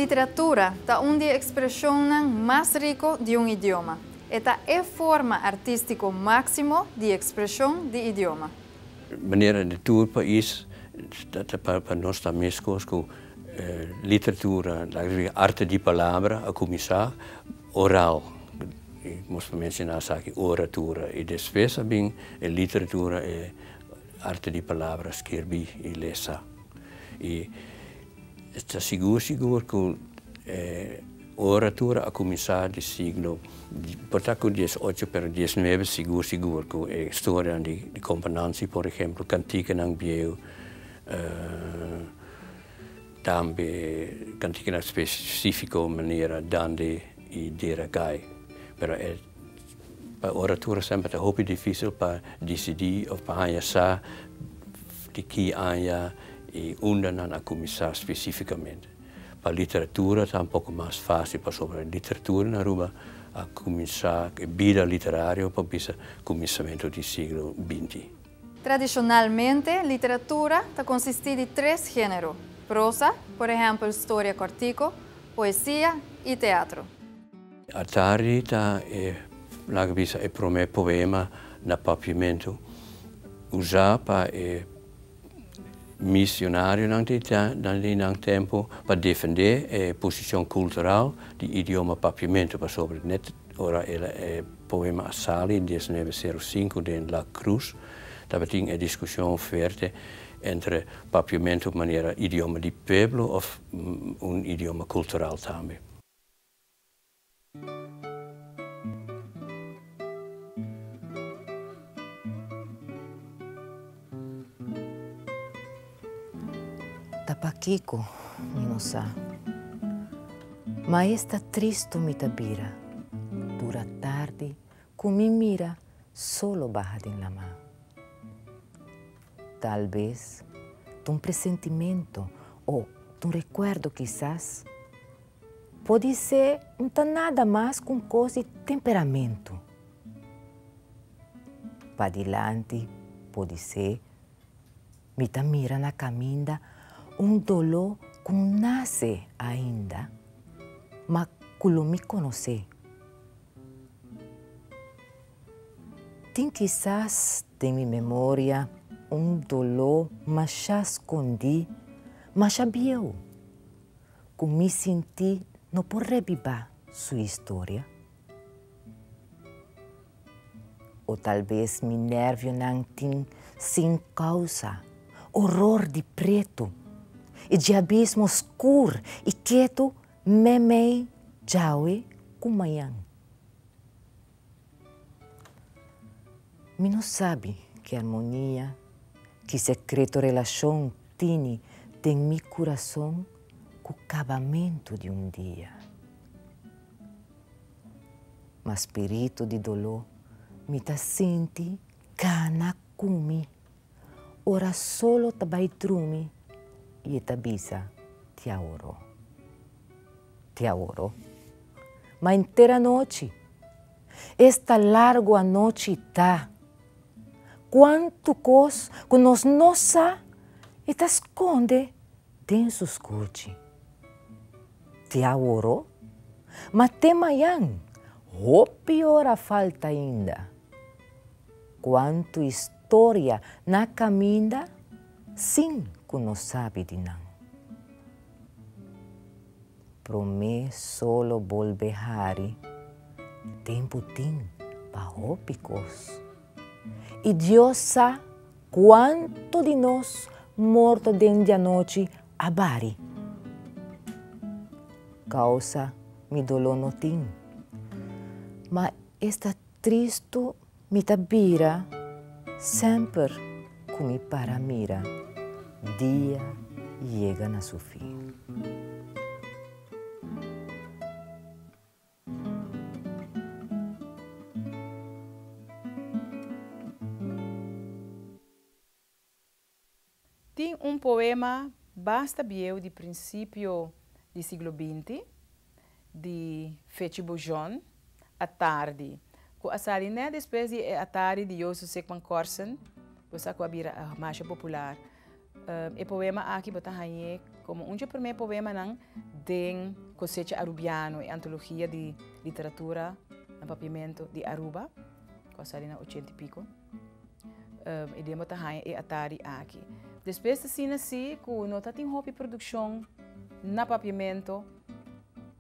Literatura é uma expressão mais rica de um idioma. Esta é a forma artística máxima de expressão do idioma. Maneira de todo o país, para nós também com literatura, a arte de palavra, a começar oral. Vamos mencionar aqui oratura e depois também a literatura é arte de palavra, escrever e ler. E está seguro que a oratura a começar do século, portanto, 18 para 19, seguro que a história de componência, por exemplo, cantiga não bieu, também cantiga específica maneira dande e deragai. Pero para a oratura sempre é muito difícil para decidir ou para analisar de que anja e onde não começar especificamente. Para a literatura é um pouco mais fácil, para sobre a literatura na Aruba a começar a vida literária para o começamento do século XX. Tradicionalmente, a literatura consiste de três gêneros: prosa, por exemplo, história cortico, poesia e teatro. A tarde é o primeiro poema no papiamento usado para missionário naquele tempo para defender a posição cultural do idioma papiamento. Para sobre ora é poema Assali em 1905 de La Cruz. Daarbij tinha a discussão forte entre papiamento maneira idioma de pueblo ou idioma cultural também. Tapaquico, minosa. Mas está triste me tabira. Dura tarde, com me mira, solo barra de la mão. Talvez, um pressentimento ou um recuerdo quizás, pode ser não tá nada mais com coisa de temperamento. Para adiante, pode ser, me tá mira na caminda dolor que nasce ainda, mas que não me conhece. Tem quizás de minha memória dolor, mas já escondi, mas já viu, que me senti não por revivar sua história. Ou talvez me nervio não tem sem causa, horror de preto, e de abismo escuro e quieto, memei, jaue, kumayan. Me não sabe que harmonia, que secreto relação tem meu coração com o acabamento de dia. Mas espírito de dolor me tá senti cana cumi, ora solo tabai trumi e tabisa te aoro. Te aoro. Mas inteira noite, esta larga noite tá. Quanto cos que nós nossa e te esconde dentro dos escute. Te aoro, mas te manhã, o pior a falta ainda. Quanto história na caminda, sim que não sabe de não. Promê solo volverari, tempo tem para ópicos. E Deus sabe quanto de nós morto dentro da noite a bari. Causa me dolor não tem, mas esta triste me tabira sempre como para mira. Dia chega na seu fim. Tem poema basta bieu de princípio do século XX, de Fetch Bujon, A Tarde. Com a sarinha depois de A Tarde de Josu Sekman Korsen, você com a bira a mais popular. E poema aqui bota haye como um primeiro poema nang den cosecha arubiano e antologia de literatura na papiamento de Aruba, coisa ali na 80 e pico. E de bota haye e atari aqui. Depois assim assim, que nota tem hobby produção na papiamento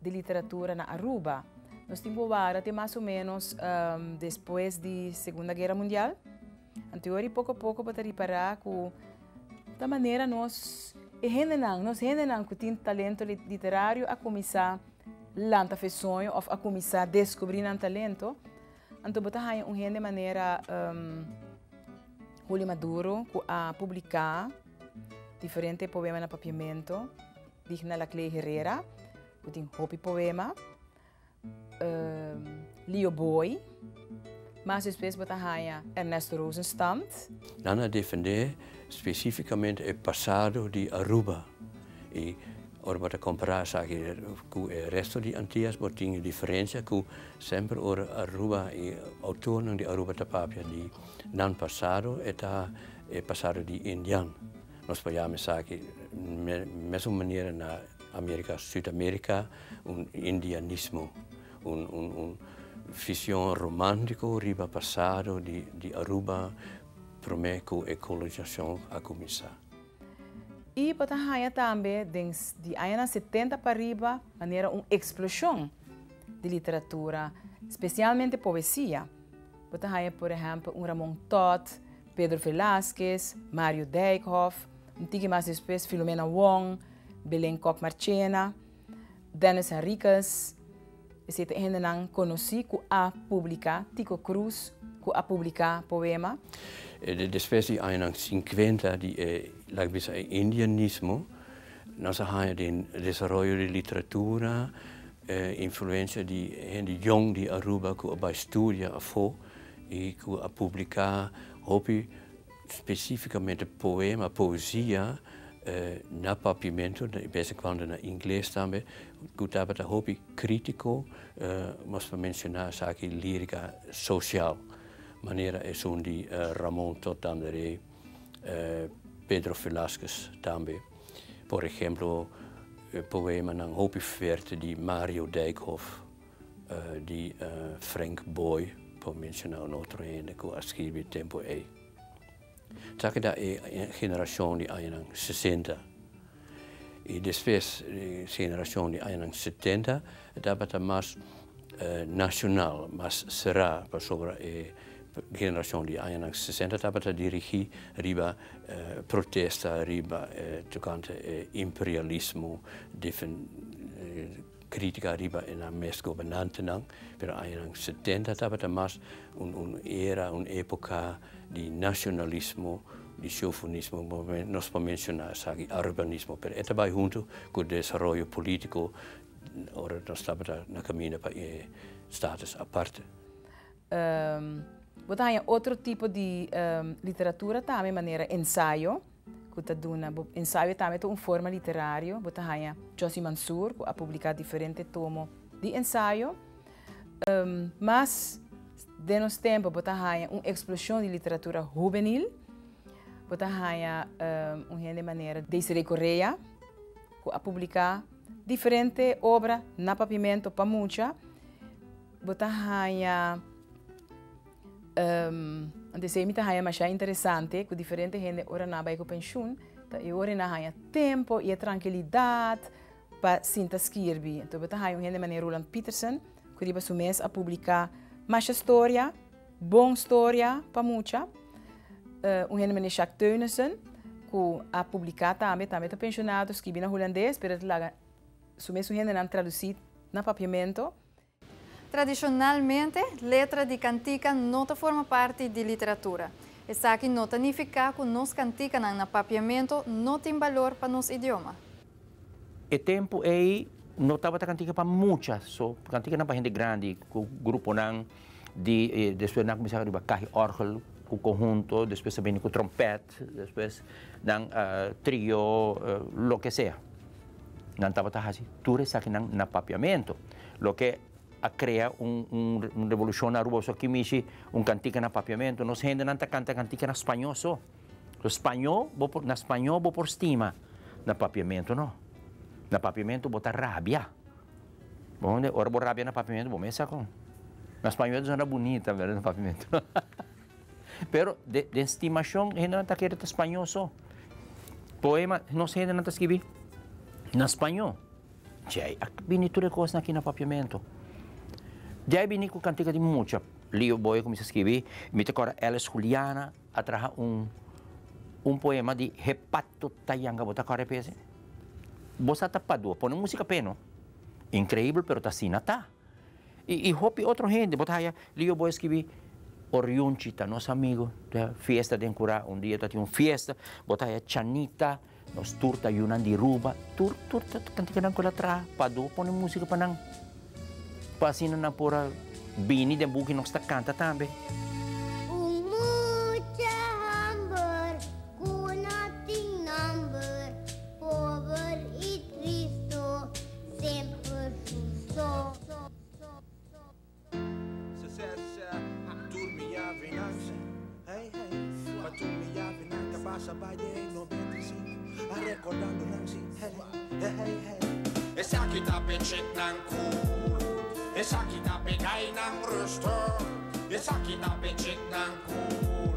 de literatura na Aruba. Nós temos até mais ou menos depois da Segunda Guerra Mundial. Anterior, pouco a pouco, para reparar que da maneira nós rendenam que tem talento literário a começar lanta fez sonho ou a começar a descobrir um talento. Então, botar de maneira Julio Maduro a publicar diferentes poemas na papiamento, digna la Clay Herrera, que tem hopi poema, Leo Boy, mas depois botar Ernesto Rosenstamm. Nana defender especificamente o passado de Aruba. E ora para comparar com o resto de Antillas, tem diferença que sempre ora Aruba e autor de Aruba tapapia de não passado é passado de indiano. Nós podemos aqui mesma maneira na América, Sudamérica, indianismo, visão romântico riba passado de Aruba, promete a colonização a começar. E para também, de anos 70 para arriba, maneira uma explosão de literatura, especialmente poesia. Para por exemplo, Ramon Todd, Pedro Velázquez, Mário Dijkhoff, um tique mais depois Filomena Wong, Belén Koch Marchena, Dennis Henriquez, etc. Ainda não conheci que a publicar, Tico Cruz, que a publicar poema. Depois de anos 50, de indianismo, nós temos o desenvolvimento de literatura, influência de gente jong de Aruba que vai estudar a fo e que a publicar, especificamente poema, poesia, na papiamento, de vez em quando na inglês também, que estava hobby crítico, mas para mencionar aqui lírica social. Maneira é de Ramon Todd Anderé, Pedro Velázquez também. Por exemplo, poema na hobby verte de Mário Dijkhoff, de Frank Boy, para mencionar outro ainda que escreve tempo aí. Sabe que é a geração de anos 60. E depois, a geração de anos 70, estava mais nacional, mas será sobre a geração de anos 60, estava a dirigir riba protesta, riba tocante imperialismo, crítica riba na mais governante, mas anos 70 estava mais era uma época de nacionalismo, de chauvinismo, nós podemos mencionar urbanismo, mas isso vai junto com o desenvolvimento político, ora nós estamos na caminho para status à parte. Botar outro tipo de literatura também, maneira ensaio, que está dando ensaio também uma forma literária. Botar Josi Mansur, que a publicar diferentes tomos de ensaio, mas de nos tempo botar uma explosão de literatura juvenil. Botar uma maneira de Correia, que a publicar diferentes obras na papiamento para muita. Botar antes de mim mais interessante que diferente gente ora na vai com pensão e ora na tempo e tranquilidade para sinta escrever. Então bota uma gente maneira Roland Peterson que riba su mês a publicar mais história, boa história para muita. Gente maneira Jacques Teunissen que a publicar também está pensionado escreve na holandês, pero lá su mês gente não traduzir na papiamento. Tradicionalmente, letra de cantica não forma parte de literatura. Isso aqui não significa que nós cantica na papiamento não tem valor para nosso idioma. O tempo aí não estava cantica para muitas, so cantica não para gente grande, com grupo não de depois não começar a carregar orgel, com conjunto, depois também com trompete, depois não trio, lo que seja. Não estava assim, tudo isso aqui na papiamento, lo que a criar uma revolução na Aruba, só que me cantica na papiamento, nós gente não canta cantica na espanhol só. No espanhol, na espanhol, vou por estima. Na papiamento, não. Na papiamento, bota rabia. Bom, ora, vou rabia na papiamento, vou começar com. Na espanhol, é zona bonita, verdade, no papiamento. Pero, de estimação, a gente não está querendo espanhol só. Poema, não sei, não está escrevendo. Na espanhol. Jai, vini tudo coisa aqui no papiamento. Jai vini com cantiga de muita. Lio boy como se escrever. Me agora ela Juliana atrás poema de Hepato Tayanga bota cara pese. Bosa tapado, põe música peno. Incrível, pero tá assim tá. E hopi outro gente bota aí Lio boy escrever Oriunchita, nosso amigo, da festa de Encurá, dia tá tinha festa, bota aí Chanita. Nos turta yunan di ruba, turta cantika nang kula tra, padu po ng musika pa nang pasina na pura bini den buki nos ta canta tambe. Recordando lang si hey. Esa kita pecek ng cool. Esa kita pegay ng rooster. Esa kita pecek ng cool.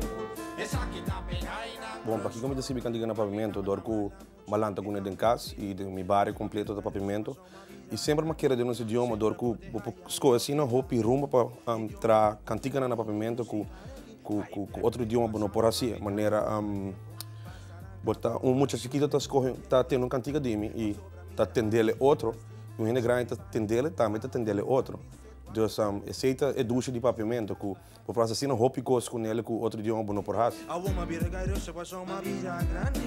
Esa kita pegay ng. Bom, aqui como eu disse, cantiga no pavimento, dor com malanta com o cas e de mi bar completo do pavimento. E sempre uma queira de nosso idioma, dor com escolha assim na roupa e rumba para tra cantiga no pavimento com outro idioma não por assim maneira botar muita chiquita tá tendo uma cantiga de mim e tá tendendo outro e o grande tá tendendo também tá tendendo outro. Então aceita é ducha de pavimento com por fazer assim roupa e coisa com ele com outro idioma não por assim. A uma vira gairosa passou uma vida grande.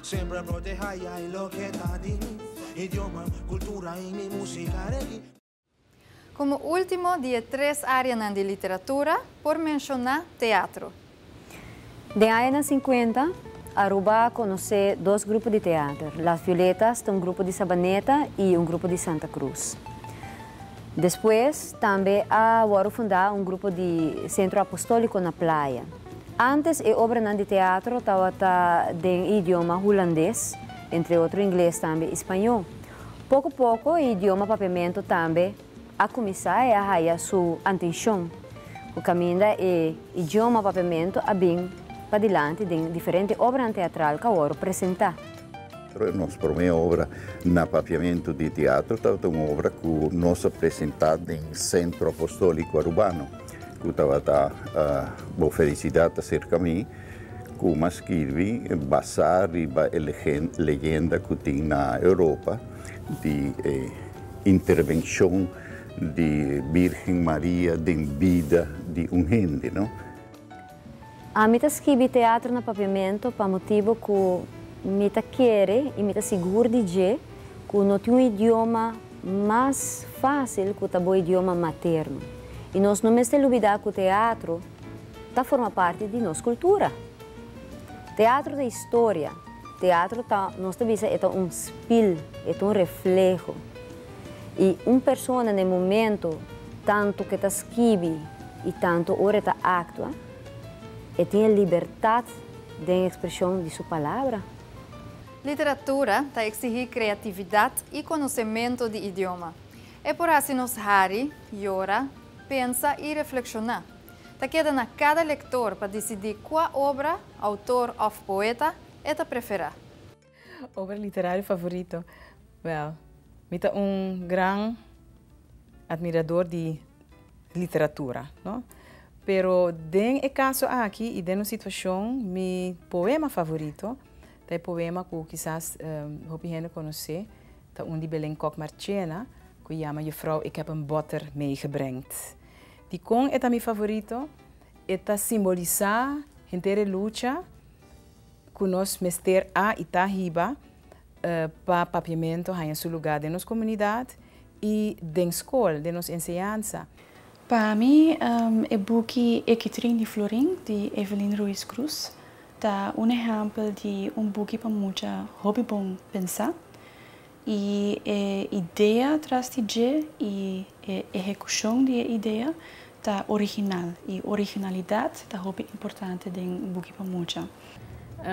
Sempre proteja e lo que tá de mim. Idioma, cultura e mi música. Como último, de 3 áreas de literatura, por mencionar teatro. De anos 50, Aruba conhece 2 grupos de teatro. Las Violetas, um grupo de Sabaneta e um grupo de Santa Cruz. Depois, também a fundar um grupo de Centro Apostólico na Praia. Antes, a obra de teatro estava em idioma holandês, entre outros inglês também espanhol. Pouco a pouco, o idioma pavimento também a começar a ganhar sua atenção. O caminho do idioma pavimento a bem para diante de diferentes obras teatrais que agora apresentar. Nossa primeira obra na papiamento de teatro é uma obra que nós apresentamos em Centro Apostólico Arubano, que estava boa felicidade cerca de mim, que eu escrevi baseado em legenda que tem na Europa de intervenção de Virgem Maria de vida de gente, não? A mim escrevi teatro na pavimento para motivo que me quer e me seguro de que não tem um idioma mais fácil que o idioma materno. E nós não nos olvidar que o teatro forma parte de nossa cultura. Teatro da história. Teatro nós temos é um espelho, é um reflexo. E uma pessoa no momento, tanto que escreve e tanto hora atua, tem a liberdade de expressão de sua palavra. Literatura exige criatividade e conhecimento de idioma. É por isso que nos Harry, llora, pensa e reflexiona. Queda na cada leitor para decidir qual obra, autor ou poeta prefere. Obra literária favorito? Well, eu sou grande admirador de literatura, não? Pero den o caso aqui e den uma situação, meu poema favorito é o poema que quizás hoop je conhecer, é de Belén Kok Marchena, que chama Juffrouw, ik heb een boter meegebracht. Die con é meu favorito, é simbolizar a inteira luta que nós mester a Itahiba para papiamento em seu lugar de nossa comunidade e da escola, de nossa ensinança. Para mim, o book Equitrine de Florin, de Evelyn Ruiz Cruz, é exemplo de book para muita hobby bom pensar. E a ideia atrás de e a execução da ideia está original. E originalidade é hobby importante de book para muita.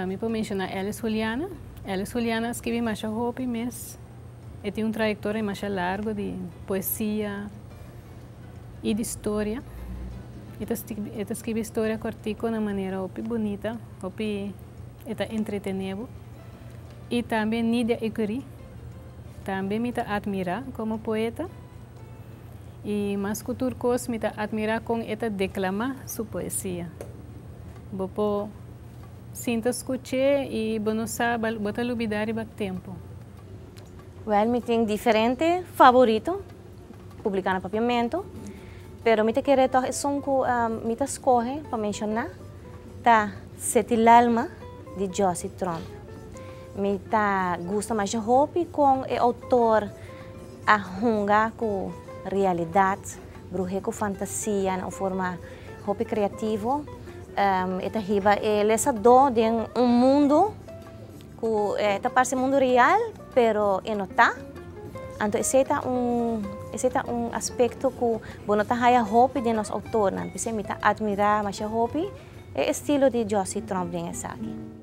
me puedo mencionar Elis Juliana. Elis Juliana escreve mais hopi, mas tem uma trajetória mais larga de poesia e de história. Ela escreve história cortico de maneira hopi bonita, hopi entretenida. E também Nidia Ikuri, também me admira como poeta. E mais que turcos me admira com ela declama sua poesia. Bopo sinta escutar e não sabe botar olvidar e tempo. Well, me tem diferente favorito publicar no papiamento, pero me te querer to são que me te escolhe para mencionar tá Sete l'alma de Josie Trump. Me tá gosta mais de hopi com o autor a hunga com realidade, bruxe com fantasia na forma hopi criativo. Esta riba é lesador de mundo que parece mundo real, pero não está. Então esse é aspecto que não está haya hopi de nosso autor, não. Porque me tá admirar mais hopi é estilo de Josie Trump nessa aqui.